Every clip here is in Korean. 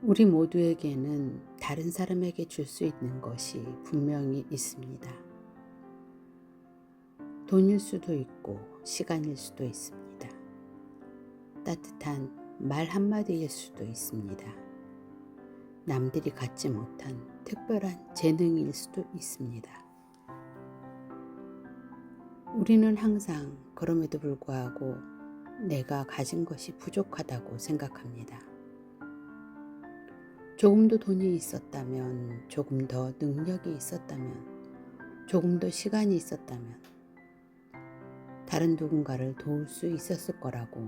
우리 모두에게는 다른 사람에게 줄 수 있는 것이 분명히 있습니다. 돈일 수도 있고 시간일 수도 있습니다. 따뜻한 말 한마디일 수도 있습니다. 남들이 갖지 못한 특별한 재능일 수도 있습니다. 우리는 항상 그럼에도 불구하고 내가 가진 것이 부족하다고 생각합니다. 조금 더 돈이 있었다면, 조금 더 능력이 있었다면, 조금 더 시간이 있었다면 다른 누군가를 도울 수 있었을 거라고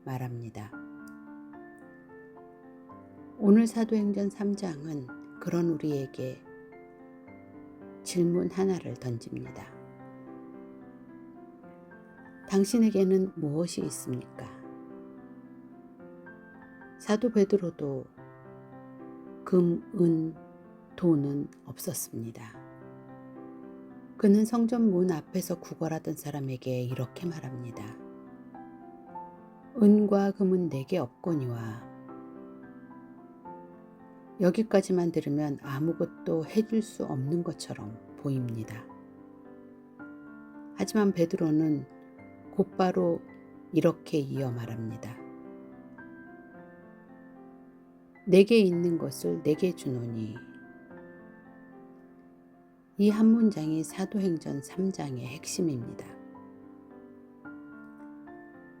말합니다. 오늘 사도행전 3장은 그런 우리에게 질문 하나를 던집니다. 당신에게는 무엇이 있습니까? 사도 베드로도 금, 은, 돈은 없었습니다. 그는 성전 문 앞에서 구걸하던 사람에게 이렇게 말합니다. 은과 금은 내게 없거니와. 여기까지만 들으면 아무것도 해줄 수 없는 것처럼 보입니다. 하지만 베드로는 곧바로 이렇게 이어 말합니다. 내게 있는 것을 내게 주노니. 이 한 문장이 사도행전 3장의 핵심입니다.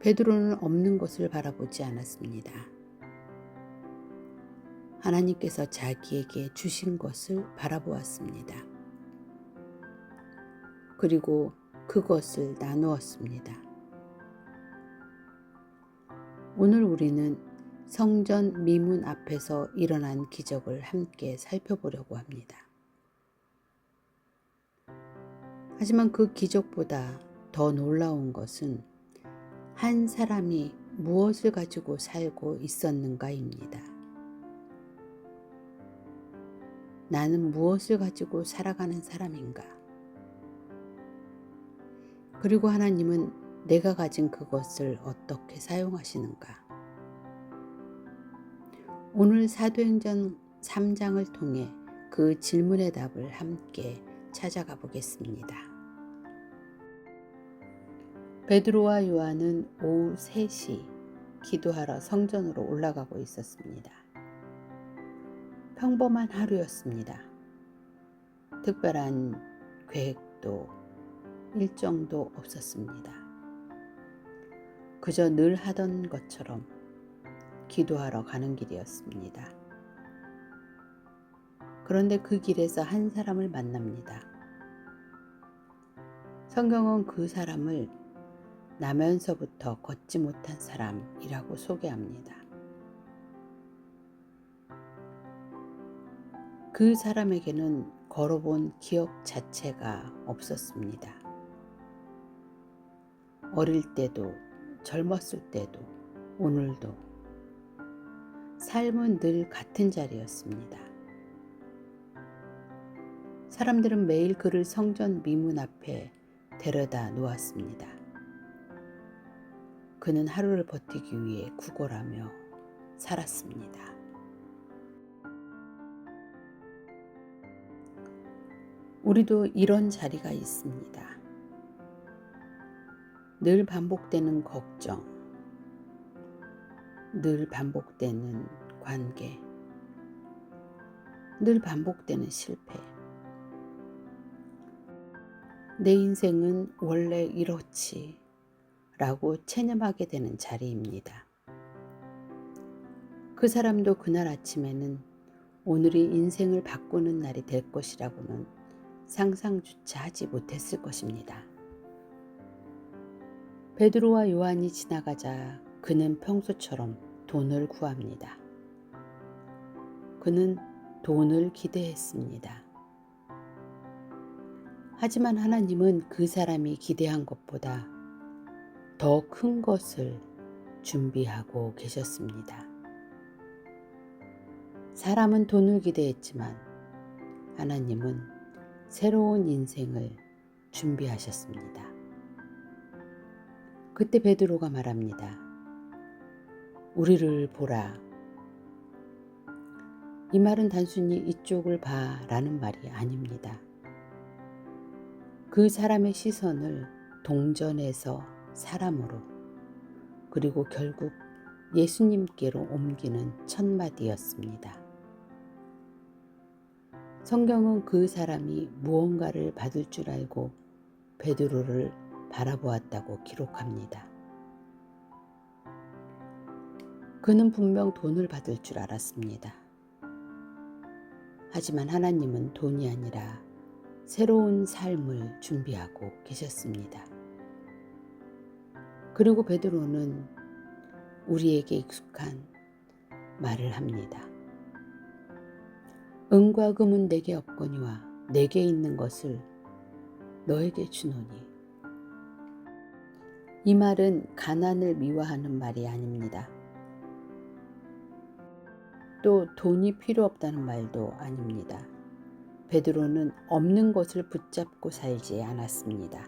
베드로는 없는 것을 바라보지 않았습니다. 하나님께서 자기에게 주신 것을 바라보았습니다. 그리고 그것을 나누었습니다. 오늘 우리는 성전 미문 앞에서 일어난 기적을 함께 살펴보려고 합니다. 하지만 그 기적보다 더 놀라운 것은 한 사람이 무엇을 가지고 살고 있었는가입니다. 나는 무엇을 가지고 살아가는 사람인가? 그리고 하나님은 내가 가진 그것을 어떻게 사용하시는가? 오늘 사도행전 3장을 통해 그 질문의 답을 함께 찾아가 보겠습니다. 베드로와 요한은 오후 3시 기도하러 성전으로 올라가고 있었습니다. 평범한 하루였습니다. 특별한 계획도 일정도 없었습니다. 그저 늘 하던 것처럼 기도하러 가는 길이었습니다. 그런데 그 길에서 한 사람을 만납니다. 성경은 그 사람을 나면서부터 걷지 못한 사람이라고 소개합니다. 그 사람에게는 걸어본 기억 자체가 없었습니다. 어릴 때도 젊었을 때도 오늘도 삶은 늘 같은 자리였습니다. 사람들은 매일 그를 성전 미문 앞에 데려다 놓았습니다. 그는 하루를 버티기 위해 구걸하며 살았습니다. 우리도 이런 자리가 있습니다. 늘 반복되는 걱정, 늘 반복되는 관계, 늘 반복되는 실패. 내 인생은 원래 이렇지 라고 체념하게 되는 자리입니다. 그 사람도 그날 아침에는 오늘이 인생을 바꾸는 날이 될 것이라고는 상상조차 하지 못했을 것입니다. 베드로와 요한이 지나가자 그는 평소처럼 돈을 구합니다. 그는 돈을 기대했습니다. 하지만 하나님은 그 사람이 기대한 것보다 더 큰 것을 준비하고 계셨습니다. 사람은 돈을 기대했지만 하나님은 새로운 인생을 준비하셨습니다. 그때 베드로가 말합니다. 우리를 보라. 이 말은 단순히 이쪽을 봐라는 말이 아닙니다. 그 사람의 시선을 동전에서 사람으로, 그리고 결국 예수님께로 옮기는 첫마디였습니다. 성경은 그 사람이 무언가를 받을 줄 알고 베드로를 바라보았다고 기록합니다. 그는 분명 돈을 받을 줄 알았습니다. 하지만 하나님은 돈이 아니라 새로운 삶을 준비하고 계셨습니다. 그리고 베드로는 우리에게 익숙한 말을 합니다. 은과 금은 내게 없거니와 내게 있는 것을 너에게 주노니. 이 말은 가난을 미화하는 말이 아닙니다. 또 돈이 필요 없다는 말도 아닙니다. 베드로는 없는 것을 붙잡고 살지 않았습니다.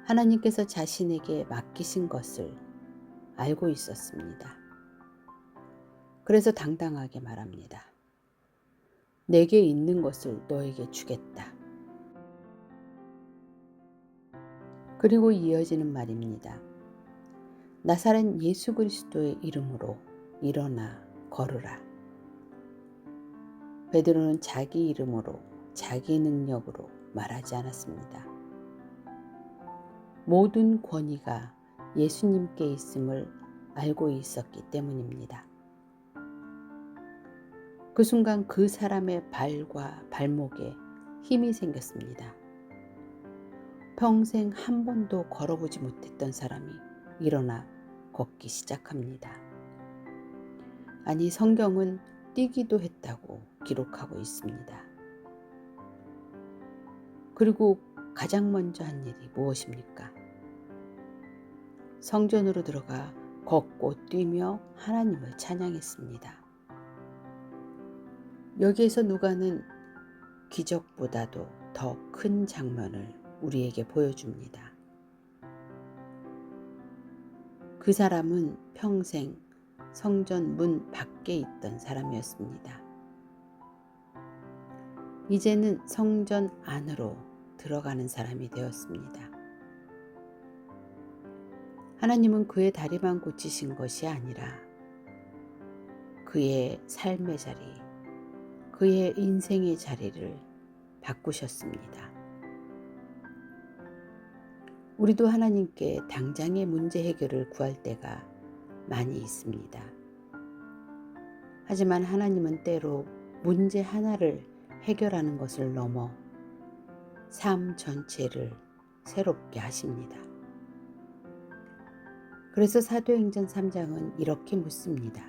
하나님께서 자신에게 맡기신 것을 알고 있었습니다. 그래서 당당하게 말합니다. 내게 있는 것을 너에게 주겠다. 그리고 이어지는 말입니다. 나사렛 예수 그리스도의 이름으로 일어나 걸으라. 베드로는 자기 이름으로, 자기 능력으로 말하지 않았습니다. 모든 권위가 예수님께 있음을 알고 있었기 때문입니다. 그 순간 그 사람의 발과 발목에 힘이 생겼습니다. 평생 한 번도 걸어보지 못했던 사람이 일어나 걷기 시작합니다. 아니, 성경은 뛰기도 했다고 기록하고 있습니다. 그리고 가장 먼저 한 일이 무엇입니까? 성전으로 들어가 걷고 뛰며 하나님을 찬양했습니다. 여기에서 누가는 기적보다도 더 큰 장면을 우리에게 보여줍니다. 그 사람은 평생 성전 문 밖에 있던 사람이었습니다. 이제는 성전 안으로 들어가는 사람이 되었습니다. 하나님은 그의 다리만 고치신 것이 아니라 그의 삶의 자리, 그의 인생의 자리를 바꾸셨습니다. 우리도 하나님께 당장의 문제 해결을 구할 때가 많이 있습니다. 하지만 하나님은 때로 문제 하나를 해결하는 것을 넘어 삶 전체를 새롭게 하십니다. 그래서 사도행전 3장은 이렇게 묻습니다.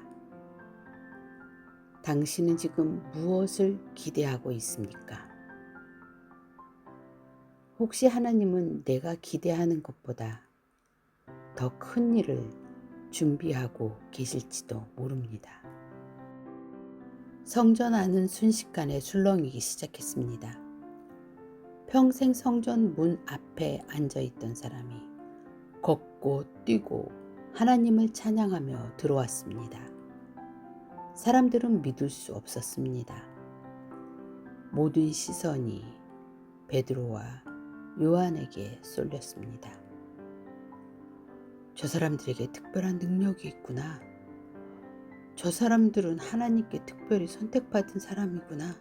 당신은 지금 무엇을 기대하고 있습니까? 혹시 하나님은 내가 기대하는 것보다 더 큰 일을 준비하고 계실지도 모릅니다. 성전 안은 순식간에 술렁이기 시작했습니다. 평생 성전 문 앞에 앉아있던 사람이 걷고 뛰고 하나님을 찬양하며 들어왔습니다. 사람들은 믿을 수 없었습니다. 모든 시선이 베드로와 요한에게 쏠렸습니다. 저 사람들에게 특별한 능력이 있구나. 저 사람들은 하나님께 특별히 선택받은 사람이구나.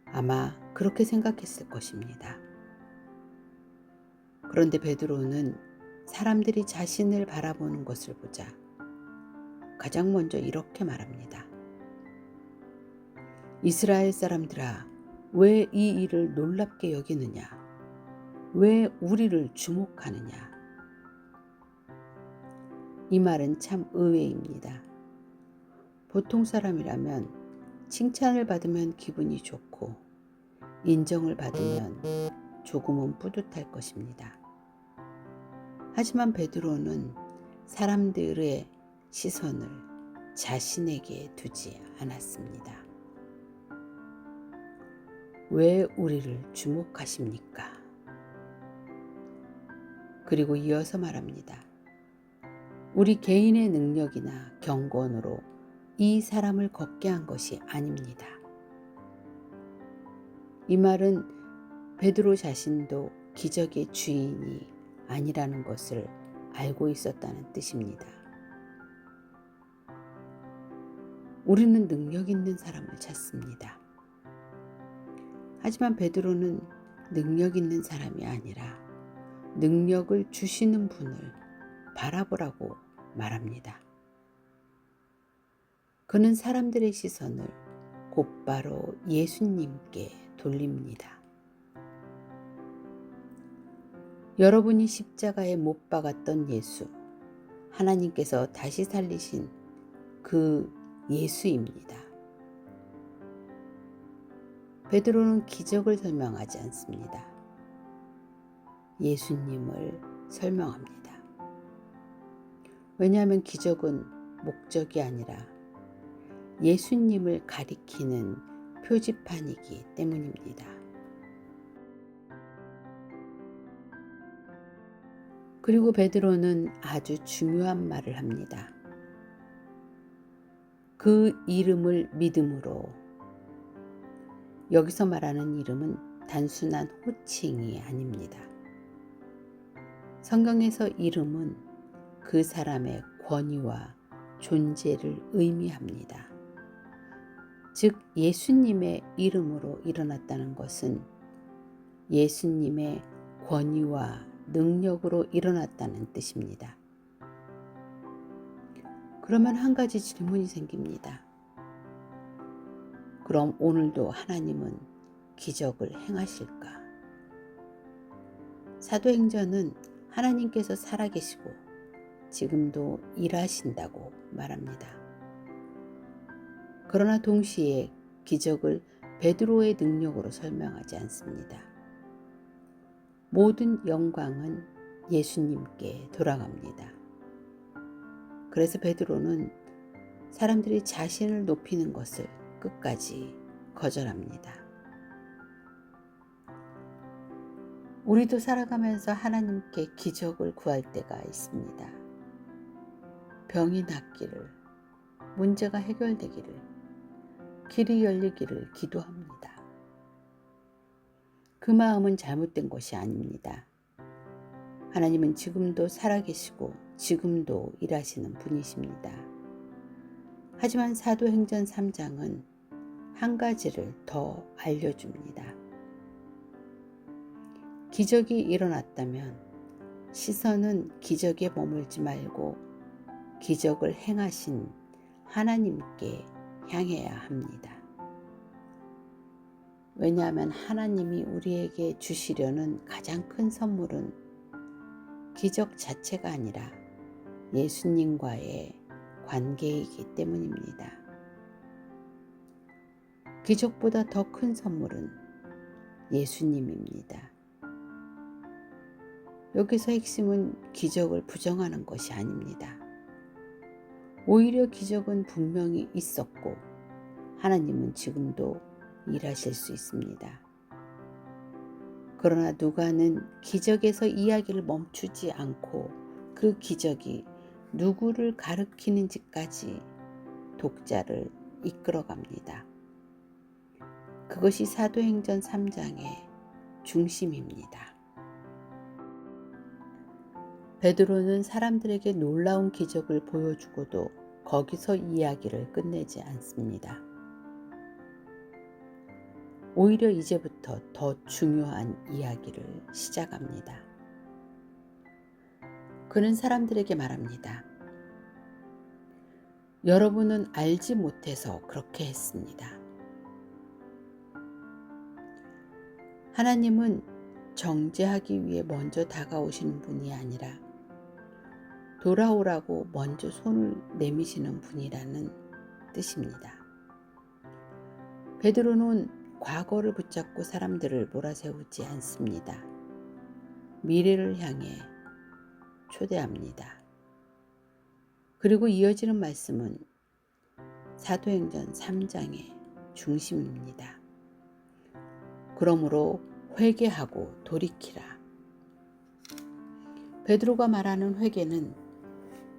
아마 그렇게 생각했을 것입니다. 그런데 베드로는 사람들이 자신을 바라보는 것을 보자 가장 먼저 이렇게 말합니다. 이스라엘 사람들아, 왜 이 일을 놀랍게 여기느냐? 왜 우리를 주목하느냐? 이 말은 참 의외입니다. 보통 사람이라면 칭찬을 받으면 기분이 좋고 인정을 받으면 조금은 뿌듯할 것입니다. 하지만 베드로는 사람들의 시선을 자신에게 두지 않았습니다. 왜 우리를 주목하십니까? 그리고 이어서 말합니다. 우리 개인의 능력이나 경건으로 이 사람을 걷게 한 것이 아닙니다. 이 말은 베드로 자신도 기적의 주인이 아니라는 것을 알고 있었다는 뜻입니다. 우리는 능력 있는 사람을 찾습니다. 하지만 베드로는 능력 있는 사람이 아니라 능력을 주시는 분을 바라보라고 말합니다. 그는 사람들의 시선을 곧바로 예수님께 돌립니다. 여러분이 십자가에 못 박았던 예수, 하나님께서 다시 살리신 그 예수입니다. 베드로는 기적을 설명하지 않습니다. 예수님을 설명합니다. 왜냐하면 기적은 목적이 아니라 예수님을 가리키는 표지판이기 때문입니다. 그리고 베드로는 아주 중요한 말을 합니다. 그 이름을 믿음으로. 여기서 말하는 이름은 단순한 호칭이 아닙니다. 성경에서 이름은 그 사람의 권위와 존재를 의미합니다. 즉 예수님의 이름으로 일어났다는 것은 예수님의 권위와 능력으로 일어났다는 뜻입니다. 그러면 한 가지 질문이 생깁니다. 그럼 오늘도 하나님은 기적을 행하실까? 사도행전은 하나님께서 살아계시고 지금도 일하신다고 말합니다. 그러나 동시에 기적을 베드로의 능력으로 설명하지 않습니다. 모든 영광은 예수님께 돌아갑니다. 그래서 베드로는 사람들이 자신을 높이는 것을 끝까지 거절합니다. 우리도 살아가면서 하나님께 기적을 구할 때가 있습니다. 병이 낫기를, 문제가 해결되기를, 길이 열리기를 기도합니다. 그 마음은 잘못된 것이 아닙니다. 하나님은 지금도 살아계시고 지금도 일하시는 분이십니다. 하지만 사도행전 3장은 한 가지를 더 알려줍니다. 기적이 일어났다면 시선은 기적에 머물지 말고 기적을 행하신 하나님께 향해야 합니다. 왜냐하면 하나님이 우리에게 주시려는 가장 큰 선물은 기적 자체가 아니라 예수님과의 관계이기 때문입니다. 기적보다 더 큰 선물은 예수님입니다. 여기서 핵심은 기적을 부정하는 것이 아닙니다. 오히려 기적은 분명히 있었고 하나님은 지금도 일하실 수 있습니다. 그러나 누가는 기적에서 이야기를 멈추지 않고 그 기적이 누구를 가리키는지까지 독자를 이끌어갑니다. 그것이 사도행전 3장의 중심입니다. 베드로는 사람들에게 놀라운 기적을 보여주고도 거기서 이야기를 끝내지 않습니다. 오히려 이제부터 더 중요한 이야기를 시작합니다. 그는 사람들에게 말합니다. 여러분은 알지 못해서 그렇게 했습니다. 하나님은 정죄하기 위해 먼저 다가오시는 분이 아니라 돌아오라고 먼저 손을 내미시는 분이라는 뜻입니다. 베드로는 과거를 붙잡고 사람들을 몰아세우지 않습니다. 미래를 향해 초대합니다. 그리고 이어지는 말씀은 사도행전 3장의 중심입니다. 그러므로 회개하고 돌이키라. 베드로가 말하는 회개는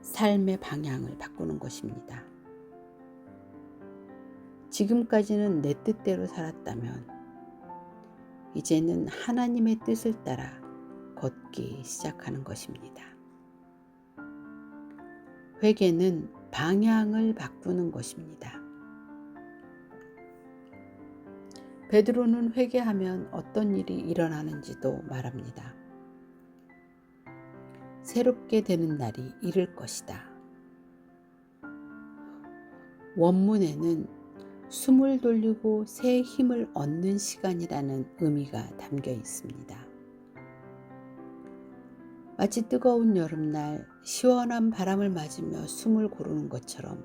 삶의 방향을 바꾸는 것입니다. 지금까지는 내 뜻대로 살았다면 이제는 하나님의 뜻을 따라 걷기 시작하는 것입니다. 회개는 방향을 바꾸는 것입니다. 베드로는 회개하면 어떤 일이 일어나는지도 말합니다. 새롭게 되는 날이 이를 것이다. 원문에는 숨을 돌리고 새 힘을 얻는 시간이라는 의미가 담겨 있습니다. 마치 뜨거운 여름날 시원한 바람을 맞으며 숨을 고르는 것처럼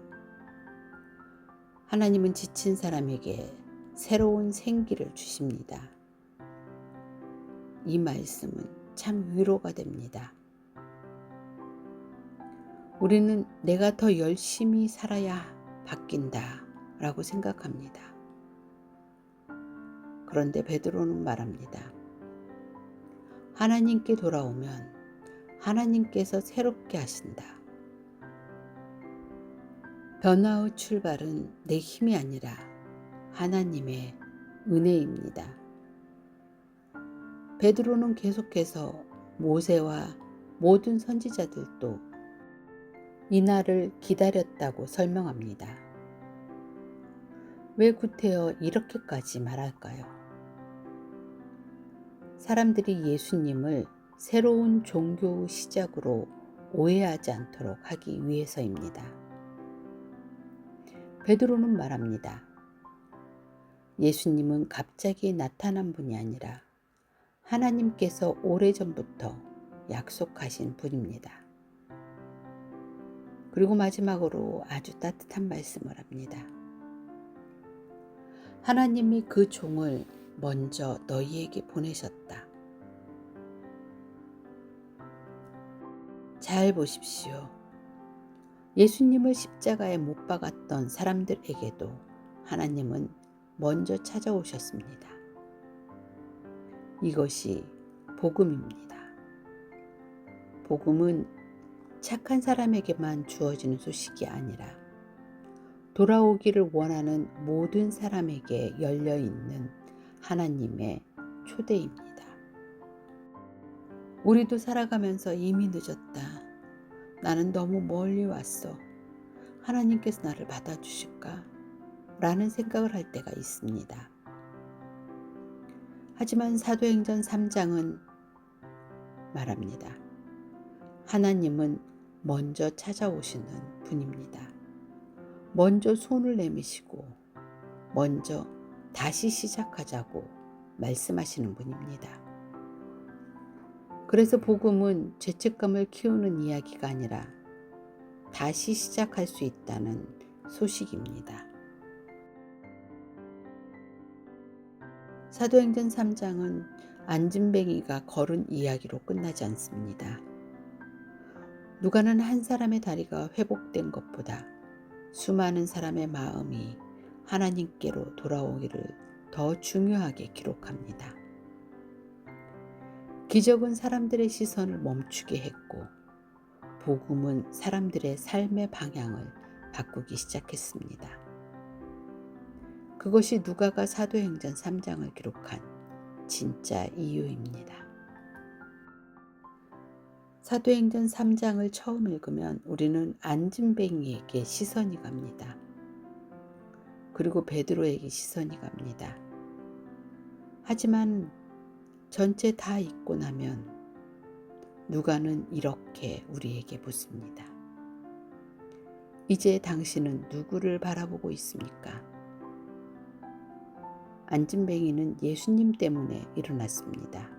하나님은 지친 사람에게 새로운 생기를 주십니다. 이 말씀은 참 위로가 됩니다. 우리는 내가 더 열심히 살아야 바뀐다 라고 생각합니다. 그런데 베드로는 말합니다. 하나님께 돌아오면 하나님께서 새롭게 하신다. 변화의 출발은 내 힘이 아니라 하나님의 은혜입니다. 베드로는 계속해서 모세와 모든 선지자들도 이 날을 기다렸다고 설명합니다. 왜 구태여 이렇게까지 말할까요? 사람들이 예수님을 새로운 종교의 시작으로 오해하지 않도록 하기 위해서입니다. 베드로는 말합니다. 예수님은 갑자기 나타난 분이 아니라 하나님께서 오래전부터 약속하신 분입니다. 그리고 마지막으로 아주 따뜻한 말씀을 합니다. 하나님이 그 종을 먼저 너희에게 보내셨다. 잘 보십시오. 예수님을 십자가에 못 박았던 사람들에게도 하나님은 먼저 찾아오셨습니다. 이것이 복음입니다. 복음은 착한 사람에게만 주어지는 소식이 아니라 돌아오기를 원하는 모든 사람에게 열려있는 하나님의 초대입니다. 우리도 살아가면서 이미 늦었다. 나는 너무 멀리 왔어. 하나님께서 나를 받아주실까? 라는 생각을 할 때가 있습니다. 하지만 사도행전 3장은 말합니다. 하나님은 먼저 찾아오시는 분입니다. 먼저 손을 내미시고 먼저 다시 시작하자고 말씀하시는 분입니다. 그래서 복음은 죄책감을 키우는 이야기가 아니라 다시 시작할 수 있다는 소식입니다. 사도행전 3장은 안진뱅이가 걸은 이야기로 끝나지 않습니다. 누가는 한 사람의 다리가 회복된 것보다 수많은 사람의 마음이 하나님께로 돌아오기를 더 중요하게 기록합니다. 기적은 사람들의 시선을 멈추게 했고 복음은 사람들의 삶의 방향을 바꾸기 시작했습니다. 그것이 누가가 사도행전 3장을 기록한 진짜 이유입니다. 사도행전 3장을 처음 읽으면 우리는 안진뱅이에게 시선이 갑니다. 그리고 베드로에게 시선이 갑니다. 하지만 전체 다 읽고 나면 누가는 이렇게 우리에게 묻습니다. 이제 당신은 누구를 바라보고 있습니까? 안진뱅이는 예수님 때문에 일어났습니다.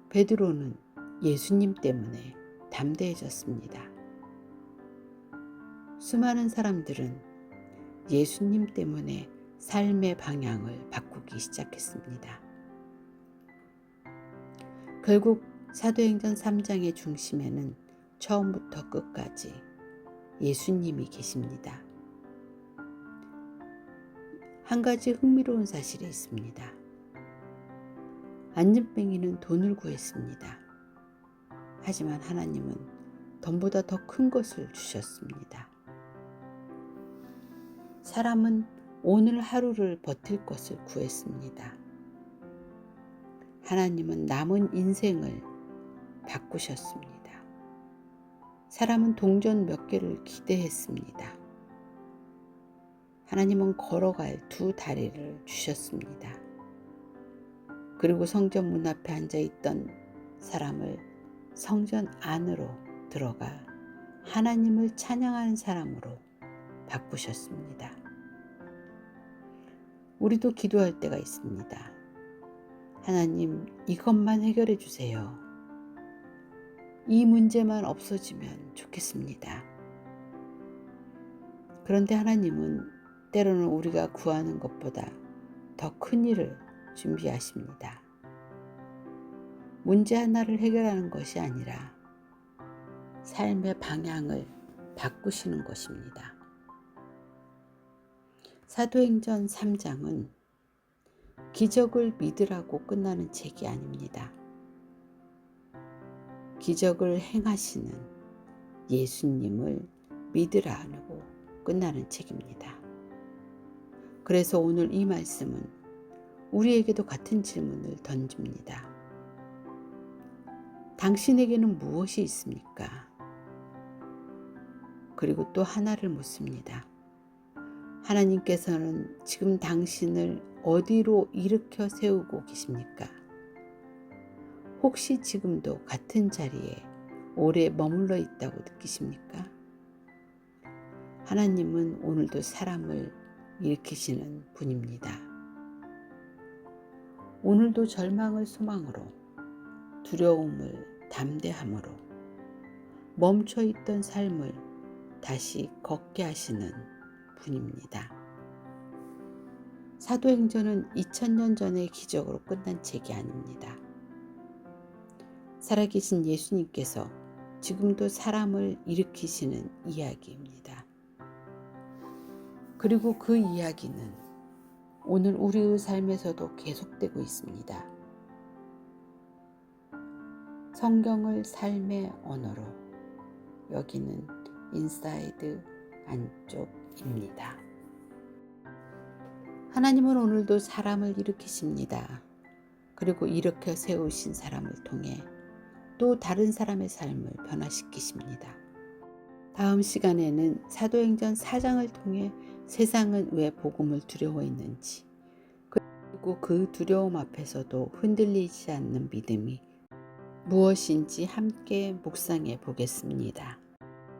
베드로는 예수님 때문에 담대해졌습니다. 수많은 사람들은 예수님 때문에 삶의 방향을 바꾸기 시작했습니다. 결국 사도행전 3장의 중심에는 처음부터 끝까지 예수님이 계십니다. 한 가지 흥미로운 사실이 있습니다. 안진뱅이는 돈을 구했습니다. 하지만 하나님은 돈보다 더 큰 것을 주셨습니다. 사람은 오늘 하루를 버틸 것을 구했습니다. 하나님은 남은 인생을 바꾸셨습니다. 사람은 동전 몇 개를 기대했습니다. 하나님은 걸어갈 두 다리를 주셨습니다. 그리고 성전 문 앞에 앉아있던 사람을 성전 안으로 들어가 하나님을 찬양하는 사람으로 바꾸셨습니다. 우리도 기도할 때가 있습니다. 하나님, 이것만 해결해 주세요. 이 문제만 없어지면 좋겠습니다. 그런데 하나님은 때로는 우리가 구하는 것보다 더 큰 일을 준비하십니다. 문제 하나를 해결하는 것이 아니라 삶의 방향을 바꾸시는 것입니다. 사도행전 3장은 기적을 믿으라고 끝나는 책이 아닙니다. 기적을 행하시는 예수님을 믿으라고 끝나는 책입니다. 그래서 오늘 이 말씀은 우리에게도 같은 질문을 던집니다. 당신에게는 무엇이 있습니까? 그리고 또 하나를 묻습니다. 하나님께서는 지금 당신을 어디로 일으켜 세우고 계십니까? 혹시 지금도 같은 자리에 오래 머물러 있다고 느끼십니까? 하나님은 오늘도 사람을 일으키시는 분입니다. 오늘도 절망을 소망으로, 두려움을 담대함으로, 멈춰있던 삶을 다시 걷게 하시는 분입니다. 사도행전은 2000년 전의 기적으로 끝난 책이 아닙니다. 살아계신 예수님께서 지금도 사람을 일으키시는 이야기입니다. 그리고 그 이야기는 오늘 우리의 삶에서도 계속되고 있습니다. 성경을 삶의 언어로, 여기는 인사이드 안쪽입니다. 하나님은 오늘도 사람을 일으키십니다. 그리고 일으켜 세우신 사람을 통해 또 다른 사람의 삶을 변화시키십니다. 다음 시간에는 사도행전 4장을 통해 세상은 왜 복음을 두려워했는지, 그리고 그 두려움 앞에서도 흔들리지 않는 믿음이 무엇인지 함께 묵상해 보겠습니다.